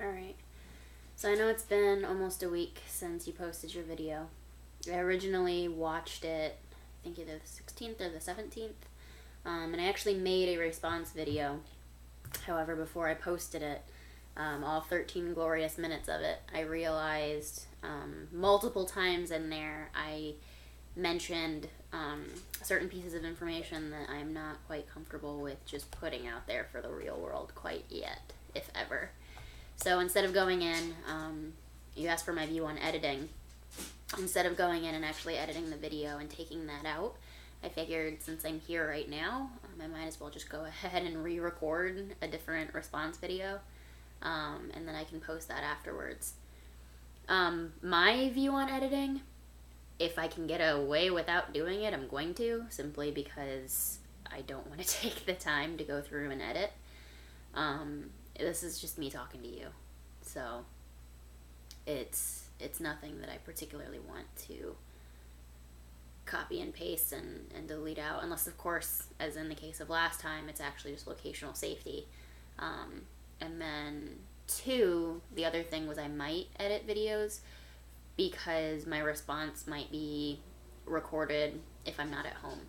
Alright. So I know it's been almost a week since you posted your video. I originally watched it, I think either the 16th or the 17th. And I actually made a response video. However, before I posted it, all 13 glorious minutes of it, I realized multiple times in there I mentioned certain pieces of information that I'm not quite comfortable with just putting out there for the real world quite yet, if ever. So instead of going in, you asked for my view on editing. Instead of going in and actually editing the video and taking that out, I figured since I'm here right now, I might as well just go ahead and re-record a different response video, and then I can post that afterwards. My view on editing, if I can get away without doing it, I'm going to, simply because I don't want to take the time to go through and edit. This is just me talking to you, so it's nothing that I particularly want to copy and paste and delete out, unless of course, as in the case of last time, it's actually just locational safety. And then two, the other thing was I might edit videos because my response might be recorded if I'm not at home.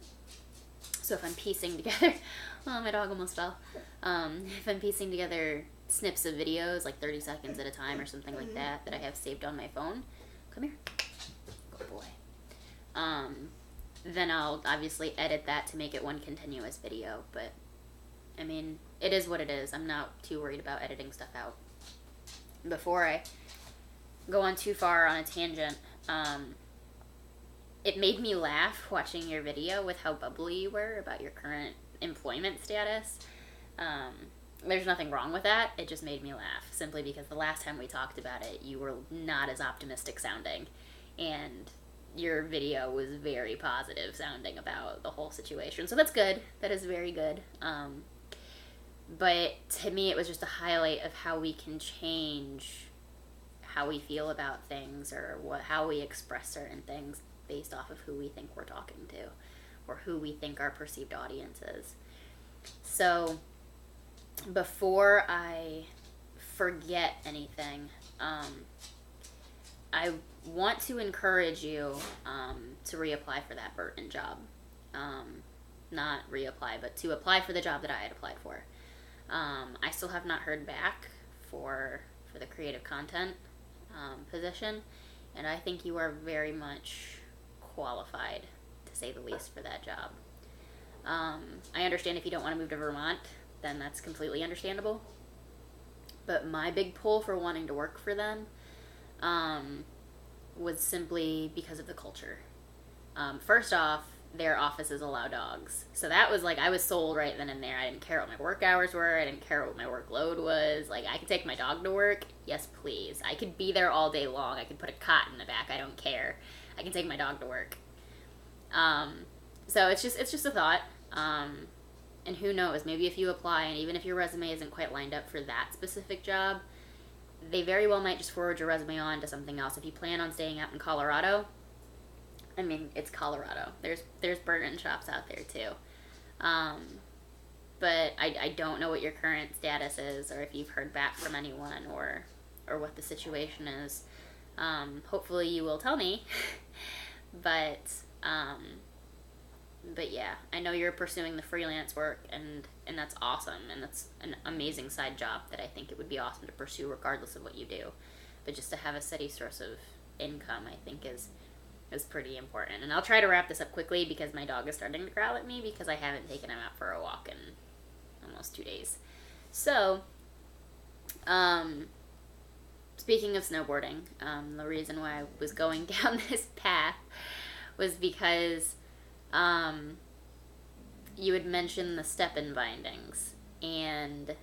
So if I'm piecing together, oh, my dog almost fell. If I'm piecing together snips of videos, like 30 seconds at a time or something like that, that I have saved on my phone, come here, good boy. Then I'll obviously edit that to make it one continuous video, but I mean, it is what it is. I'm not too worried about editing stuff out. Before I go on too far on a tangent, it made me laugh watching your video with how bubbly you were about your current employment status. There's nothing wrong with that. It just made me laugh, simply because the last time we talked about it, you were not as optimistic sounding, and your video was very positive sounding about the whole situation. So that's good. That is very good. But to me, it was just a highlight of how we can change how we feel about things, or how we express certain things based off of who we think we're talking to, or who we think our perceived audience is. So before I forget anything, I want to encourage you to reapply for that Burton job. Not reapply, but to apply for the job that I had applied for. I still have not heard back for the creative content position, and I think you are very much qualified, to say the least, for that job. I understand if you don't want to move to Vermont, then that's completely understandable. But my big pull for wanting to work for them was simply because of the culture. First off, their offices allow dogs. So that was like, I was sold right then and there. I didn't care what my work hours were. I didn't care what my workload was. Like, I could take my dog to work. Yes, please. I could be there all day long. I could put a cot in the back. I don't care. I can take my dog to work. So it's just a thought. And who knows, maybe if you apply, and even if your resume isn't quite lined up for that specific job, they very well might just forward your resume on to something else. If you plan on staying out in Colorado, I mean, it's Colorado. There's Burton shops out there too. But I don't know what your current status is, or if you've heard back from anyone, or what the situation is. Hopefully you will tell me. But yeah, I know you're pursuing the freelance work, and that's awesome, and that's an amazing side job that I think it would be awesome to pursue regardless of what you do. But just to have a steady source of income, I think is pretty important. And I'll try to wrap this up quickly because my dog is starting to growl at me because I haven't taken him out for a walk in almost 2 days. So, speaking of snowboarding, the reason why I was going down this path was because you had mentioned the step-in bindings, and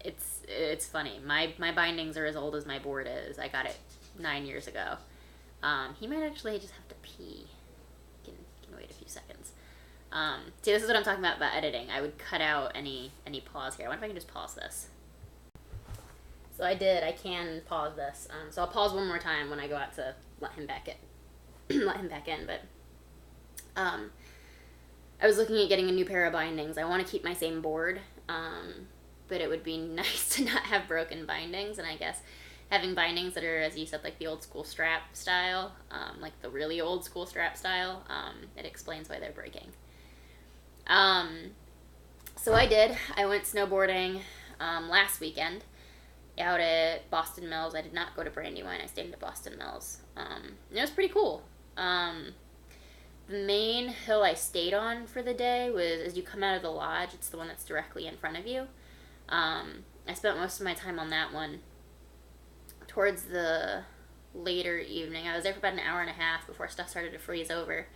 it's funny. My bindings are as old as my board is. I got it 9 years ago. He might actually just have to pee. Can wait a few seconds. See, this is what I'm talking about editing. I would cut out any pause here. I wonder if I can just pause this. So I did. I can pause this. So I'll pause one more time when I go out to let him back in. But I was looking at getting a new pair of bindings. I want to keep my same board, but it would be nice to not have broken bindings. And I guess having bindings that are, as you said, like the old school strap style, like the really old school strap style, it explains why they're breaking. So I did. I went snowboarding last weekend out at Boston Mills. I did not go to Brandywine. I stayed at Boston Mills. And it was pretty cool. The main hill I stayed on for the day was, as you come out of the lodge, it's the one that's directly in front of you. I spent most of my time on that one. Towards the later evening, I was there for about an hour and a half before stuff started to freeze over.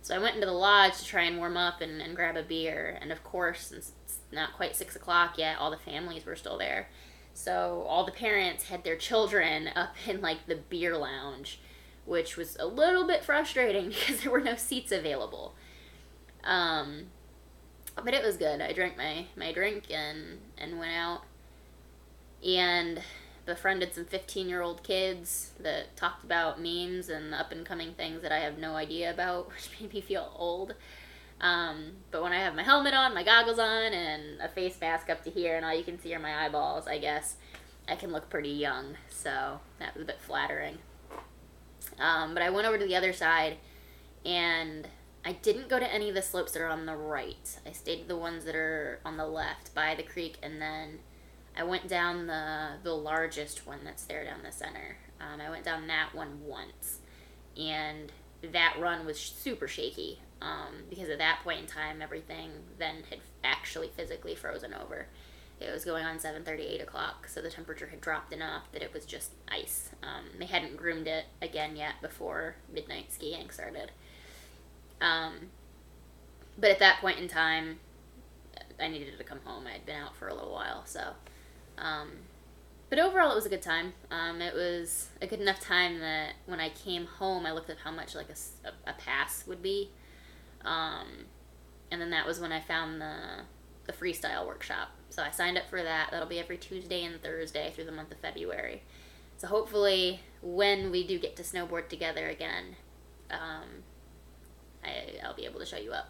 So I went into the lodge to try and warm up and grab a beer. And of course, since it's not quite 6 o'clock yet, all the families were still there. So all the parents had their children up in like the beer lounge, which was a little bit frustrating because there were no seats available. But it was good. I drank my drink and went out and befriended some 15-year-old kids that talked about memes and up-and-coming things that I have no idea about, which made me feel old. But when I have my helmet on, my goggles on, and a face mask up to here, and all you can see are my eyeballs, I guess I can look pretty young. So that was a bit flattering. But I went over to the other side, and I didn't go to any of the slopes that are on the right. I stayed to the ones that are on the left by the creek, and then I went down the largest one that's there down the center. I went down that one once, and that run was super shaky because at that point in time, everything then had actually physically frozen over. It was going on 7:30, 8 o'clock, so the temperature had dropped enough that it was just ice. They hadn't groomed it again yet before midnight skiing started. But at that point in time, I needed to come home. I had been out for a little while, so... but overall, it was a good time. It was a good enough time that when I came home, I looked at how much like a pass would be. And then that was when I found the freestyle workshop. So I signed up for that. That'll be every Tuesday and Thursday through the month of February. So hopefully when we do get to snowboard together again, I'll be able to show you up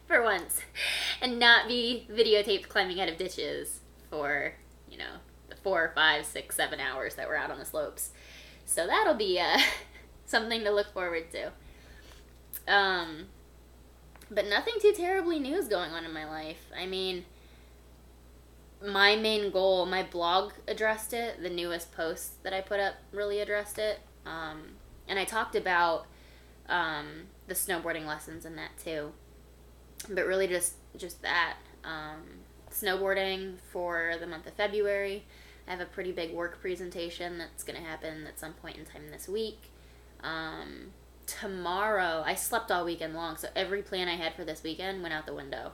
for once and not be videotaped climbing out of ditches for, the 4, 5, 6, 7 hours that we're out on the slopes. So that'll be something to look forward to. But nothing too terribly new is going on in my life. I mean, my main goal, my blog addressed it. The newest post that I put up really addressed it. And I talked about the snowboarding lessons in that too. But really just that. Snowboarding for the month of February. I have a pretty big work presentation that's going to happen at some point in time this week. Tomorrow, I slept all weekend long, so every plan I had for this weekend went out the window.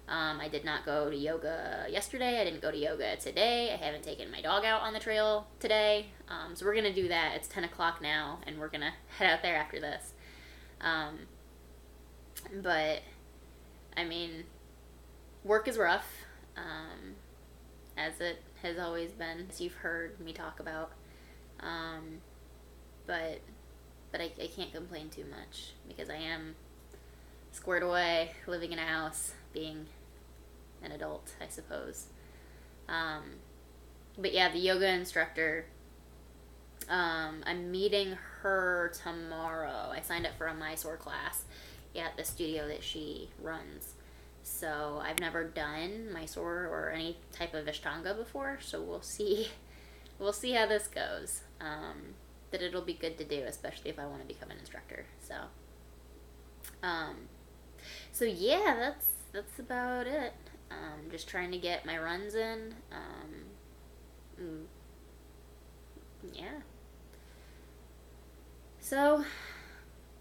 I did not go to yoga yesterday. I didn't go to yoga today. I haven't taken my dog out on the trail today. So we're going to do that. It's 10 o'clock now, and we're going to head out there after this. But, I mean, work is rough, as it has always been, as you've heard me talk about. But I can't complain too much because I am squared away, living in a house, being an adult, I suppose. But yeah, the yoga instructor, I'm meeting her tomorrow. I signed up for a Mysore class at the studio that she runs. So I've never done Mysore or any type of Ashtanga before, so we'll see how this goes. That it'll be good to do, especially if I want to become an instructor. So yeah, that's about it. Just trying to get my runs in. Yeah. So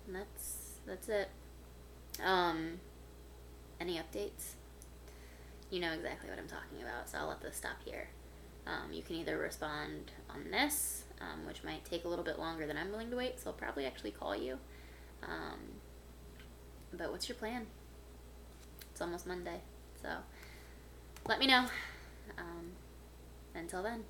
that's it. Any updates? You know exactly what I'm talking about, so I'll let this stop here. You can either respond on this, which might take a little bit longer than I'm willing to wait, so I'll probably actually call you. But what's your plan? It's almost Monday, so let me know. Until then.